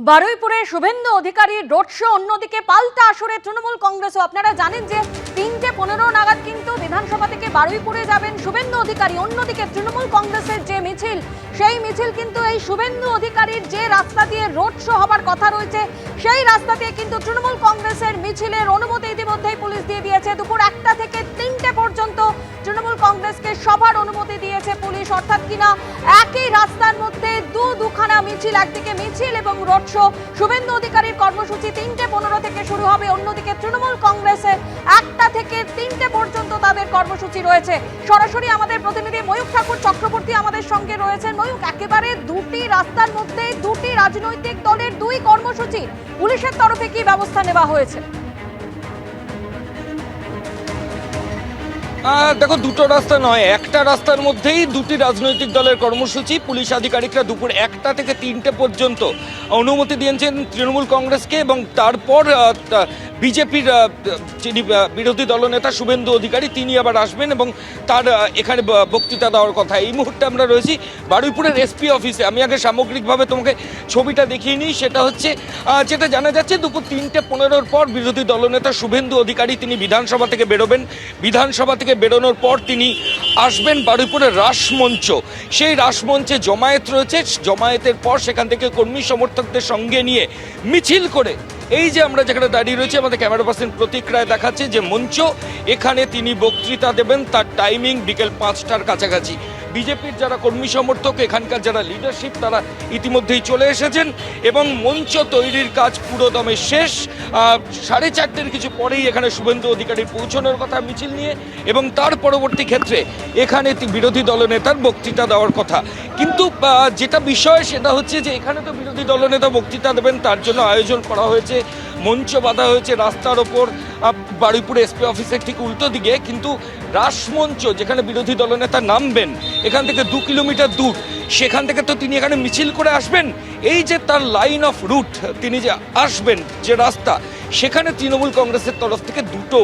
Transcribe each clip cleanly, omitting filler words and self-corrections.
বারুইপুরে শুভেন্দু অধিকারীর road show, অন্যদিকে পাল্টা আসরে তৃণমূল কংগ্রেসও। আপনারা জানেন যে 3:15 নাগাদ কিন্তু বিধানসভা থেকে বারুইপুরে যাবেন শুভেন্দু অধিকারী। অন্যদিকে তৃণমূল কংগ্রেসের যে মিছিল, সেই মিছিল কিন্তু এই শুভেন্দু অধিকারীর যে রাস্তা দিয়ে রোড শো হবার কথা রয়েছে, সেই রাস্তা দিয়ে কিন্তু তৃণমূল কংগ্রেসের মিছিলের অনুমতি ইতিমধ্যেই পুলিশ দিয়ে দিয়েছে। দুপুর 1টা থেকে 3টে পর্যন্ত তৃণমূল কংগ্রেসকে সভার অনুমতি দিয়েছে পুলিশ। অর্থাৎ কিনা একই রাস্তার মধ্যে দুখানা মিছিল, একদিকে মিছিল এবং রোড শো। শুভেন্দু অধিকারীর কর্মসূচি 3:15 থেকে শুরু হবে, অন্যদিকে তৃণমূল কংগ্রেসের 1টা থেকে 3টে পর্যন্ত তাদের কর্মসূচি রয়েছে। সরাসরি আমাদের প্রতিনিধি ময়ূক ঠাকুর চক্রবর্তী আমাদের সঙ্গে রয়েছেন। ময়ূক, একেবারে দুটি রাস্তার মধ্যে দুটি রাজনৈতিক দলের দুই কর্মসূচি, পুলিশের তরফে কি ব্যবস্থা নেওয়া হয়েছে? দেখো, দুটো রাস্তা নয়, একটা রাস্তার মধ্যেই দুটি রাজনৈতিক দলের কর্মসূচি। পুলিশ আধিকারিকরা দুপুর 1টা থেকে 3টে পর্যন্ত অনুমতি দিয়েছেন তৃণমূল কংগ্রেসকে, এবং তারপর বিজেপির যিনি বিরোধী দলনেতা শুভেন্দু অধিকারী, তিনি আবার আসবেন এবং তার এখানে বক্তৃতা দেওয়ার কথা। এই মুহূর্তে আমরা রয়েছি বারুইপুরের এসপি অফিসে। আমি আগে সামগ্রিকভাবে তোমাকে ছবিটা দেখিয়ে নিই। সেটা হচ্ছে, যেটা জানা যাচ্ছে, দুপুর 3:15 পর বিরোধী দলনেতা শুভেন্দু অধিকারী তিনি বিধানসভা থেকে বেরোবেন। বিধানসভা থেকে বেরোনোর পর তিনি আসবেন বারুইপুরের রাসমঞ্চ। সেই রাসমঞ্চে জমায়েত রয়েছে। জমায়েতের পর সেখান থেকে কর্মী সমর্থকদের সঙ্গে নিয়ে মিছিল করে, এই যে আমরা যেখানে দাঁড়িয়ে রয়েছি, আমাদের ক্যামেরা পার্সন প্রতীক রায় দেখাচ্ছে যে মঞ্চ, এখানে তিনি বক্তৃতা দেবেন। তার টাইমিং বিকেল 5টার কাছাকাছি। বিজেপির যারা কর্মী সমর্থক, এখানকার যারা লিডারশিপ, তারা ইতিমধ্যেই চলে এসেছেন এবং মঞ্চ তৈরির কাজ পুরোদমে শেষ। 4:30 কিছু পরেই এখানে শুভেন্দু অধিকারী পৌঁছানোর কথা মিছিল নিয়ে, এবং তার পরবর্তী ক্ষেত্রে এখানে বিরোধী দলনেতার বক্তৃতা দেওয়ার কথা। কিন্তু যেটা বিষয় সেটা হচ্ছে যে এখানে তো বিরোধী দলনেতা বক্তৃতা দেবেন, তার জন্য আয়োজন করা হয়েছে, মঞ্চ বাঁধা হয়েছে রাস্তার ওপর বারুইপুর এসপি অফিসের ঠিক উল্টো দিকে। কিন্তু রাসমঞ্চ, যেখানে বিরোধী দলনেতা নামবেন, এখান থেকে 2 কিলোমিটার দূর, সেখান থেকে তো তিনি এখানে মিছিল করে আসবেন। এই যে তার লাইন অফ রুট, তিনি যে আসবেন যে রাস্তা, সেখানে তৃণমূল কংগ্রেসের তরফ থেকে দুটো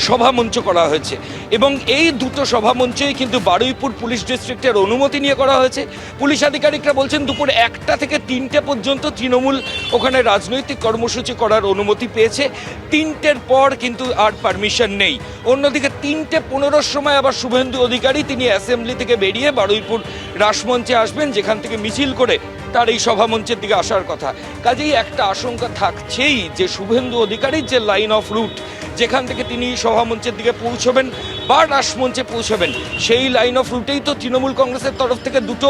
সভামঞ্চ করা হয়েছে, এবং এই দুটো সভামঞ্চই কিন্তু বারুইপুর পুলিশ ডিস্ট্রিক্টের অনুমতি নিয়ে করা হয়েছে। পুলিশ আধিকারিকরা বলছেন দুপুর 1টা থেকে 3টে পর্যন্ত তৃণমূল ওখানে রাজনৈতিক কর্মসূচি করার অনুমতি পেয়েছে। 3টের পর কিন্তু আর পারমিশন নেই। অন্যদিকে 3:15 সময় আবার শুভেন্দু অধিকারী তিনি অ্যাসেম্বলি থেকে বেরিয়ে বারুইপুর রাসমঞ্চে আসবেন, যেখান থেকে মিছিল করে তার এই সভামঞ্চের দিকে আসার কথা। কাজেই একটা আশঙ্কা থাকছেই যে শুভেন্দু অধিকারীর যে লাইন অফ রুট, যেখান থেকে তিনি সভামঞ্চের দিকে পৌঁছবেন বা রাসমঞ্চে পৌঁছবেন, সেই লাইন অফ রুটেই তো তৃণমূল কংগ্রেসের তরফ থেকে দুটো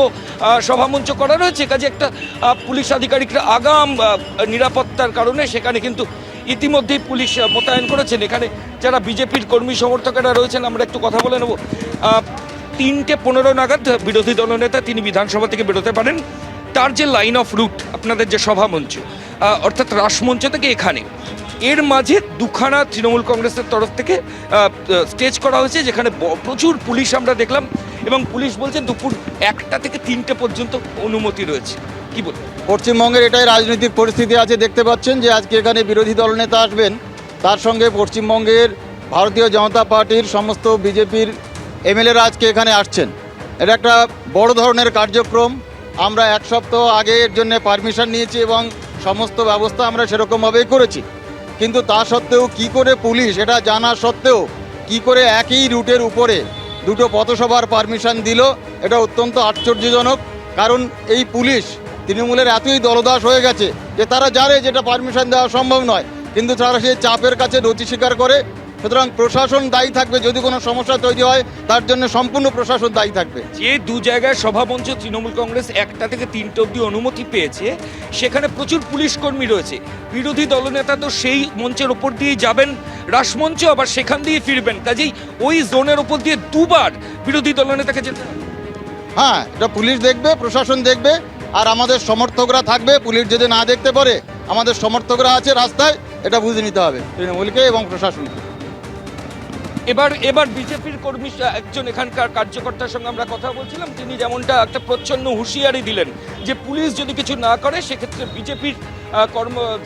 সভামঞ্চ করা রয়েছে। কাজে একটা পুলিশ আধিকারিকরা আগাম নিরাপত্তার কারণে সেখানে কিন্তু ইতিমধ্যেই পুলিশ মোতায়েন করেছেন। এখানে যারা বিজেপির কর্মী সমর্থকেরা রয়েছেন, আমরা একটু কথা বলে নেব। 3:15 নাগাদ বিরোধী দলনেতা তিনি বিধানসভা থেকে বেরোতে পারেন। তার যে লাইন অফ রুট, আপনাদের যে সভামঞ্চ, অর্থাৎ রাসমঞ্চ থেকে এখানে, এর মাঝে দুখানা তৃণমূল কংগ্রেসের তরফ থেকে স্টেজ করা হয়েছে, যেখানে প্রচুর পুলিশ আমরা দেখলাম, এবং পুলিশ বলছে দুপুর 1টা থেকে 3টে পর্যন্ত অনুমতি রয়েছে। কি বল? পশ্চিমবঙ্গের এটাই রাজনৈতিক পরিস্থিতি আছে। দেখতে পাচ্ছেন যে আজকে এখানে বিরোধী দলনেতা আসবেন, তার সঙ্গে পশ্চিমবঙ্গের ভারতীয় জনতা পার্টির সমস্ত বিজেপির এমএলএরা আজকে এখানে আসছেন। এটা একটা বড় ধরনের কার্যক্রম। আমরা 1 সপ্তাহ আগে এর জন্য পারমিশন নিয়েছি এবং সমস্ত ব্যবস্থা আমরা সেরকমভাবেই করেছি। কিন্তু তা সত্ত্বেও কি করে পুলিশ, এটা জানা সত্ত্বেও কি করে একই রুটের উপরে দুটো পথসভার পারমিশন দিল, এটা অত্যন্ত আশ্চর্যজনক। কারণ এই পুলিশ তৃণমূলের এতই দলদাস হয়ে গেছে যে তারা জানে যেটা পারমিশন দেওয়া সম্ভব নয়, কিন্তু তারা সেই চাপের কাছে নতি স্বীকার করে। সুতরাং প্রশাসন দায়ী থাকবে, যদি কোনো সমস্যা তৈরি হয় তার জন্য সম্পূর্ণ প্রশাসন দায়ী থাকবে। যে দু জায়গায় সভামঞ্চ তৃণমূল কংগ্রেস 1টা থেকে 3টে অবধি অনুমতি পেয়েছে, সেখানে প্রচুর পুলিশ কর্মী রয়েছে। বিরোধী দলনেতা তো সেই মঞ্চের ওপর দিয়েই যাবেন রাসমঞ্চ, আবার সেখান দিয়ে ফিরবেন। কাজেই ওই জোনের ওপর দিয়ে দুবার বিরোধী দলনেতাকে যেতে হবে। হ্যাঁ, এটা পুলিশ দেখবে, প্রশাসন দেখবে, আর আমাদের সমর্থকরা থাকবে। পুলিশ যদি না দেখতে পারে, আমাদের সমর্থকরা আছে রাস্তায়, এটা বুঝে নিতে হবে তৃণমূলকে এবং প্রশাসনকে। এবার বিজেপির কর্মী একজন এখানকার কার্যকর্তার সঙ্গে আমরা কথা বলছিলাম, তিনি যেমনটা একটা প্রচ্ছন্ন হুঁশিয়ারি দিলেন যে পুলিশ যদি কিছু না করে, সেক্ষেত্রে বিজেপির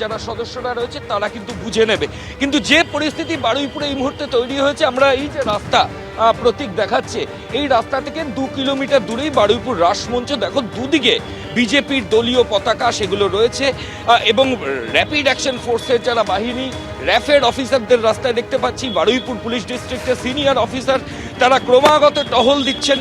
যারা সদস্যরা রয়েছে তারা কিন্তু বুঝে নেবে। কিন্তু যে পরিস্থিতি বারুইপুরে এই মুহূর্তে তৈরি হয়েছে, আমরা এই যে রাস্তা প্রতীক দেখাচ্ছে। এই রাস্তা থেকে 2 কিলোমিটার দূরেই বারুইপুর রাসমঞ্চ, দেখো দুদিকে বিজেপির দলীয় পতাকা সেগুলো রয়েছে এবং র্যাপিড অ্যাকশন ফোর্সের যারা বাহিনী, র্যাফের অফিসারদের রাস্তায় দেখতে পাচ্ছি। বারুইপুর পুলিশ ডিস্ট্রিক্টের সিনিয়র অফিসার তারা ক্রমাগত টহল দিচ্ছেন।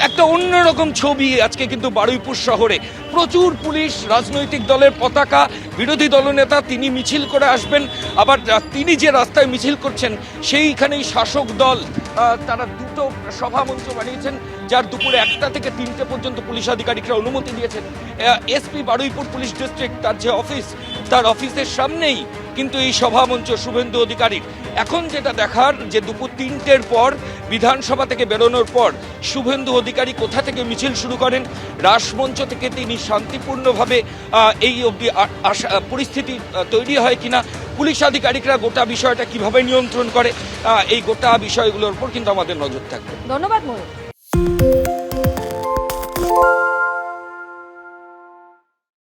একটা অন্যরকম ছবি আজকে কিন্তু বারুইপুর শহরে। প্রচুর পুলিশ, রাজনৈতিক দলের পতাকা, বিরোধী দলনেতা তিনি মিছিল করে আসবেন, আবার তিনি যে রাস্তায় মিছিল করছেন সেইখানেই শাসক দল তারা দুটো সভামঞ্চ বানিয়েছেন, যার দুপুরে 1টা থেকে 3টে পর্যন্ত পুলিশ আধিকারিকরা অনুমতি দিয়েছেন। এসপি বারুইপুর পুলিশ ডিস্ট্রিক্ট তার যে অফিস, তার অফিসের সামনেই কিন্তু এই সভামঞ্চ শুভেন্দু অধিকারীর। এখন যেটা দেখার যে দুপুর 3টের পর বিধানসভা থেকে বেরোনোর পর শুভেন্দু অধিকারী কোথা থেকে মিছিল শুরু করেন, রাসমঞ্চ থেকে তিনি শান্তিপূর্ণভাবে এই অবধি পরিস্থিতি তৈরি হয় কিনা, পুলিশ আধিকারিকরা গোটা বিষয়টা কিভাবে নিয়ন্ত্রণ করে, এই গোটা বিষয়গুলোর উপর কিন্তু আমাদের নজর থাকবে। ধন্যবাদ ময়ূর।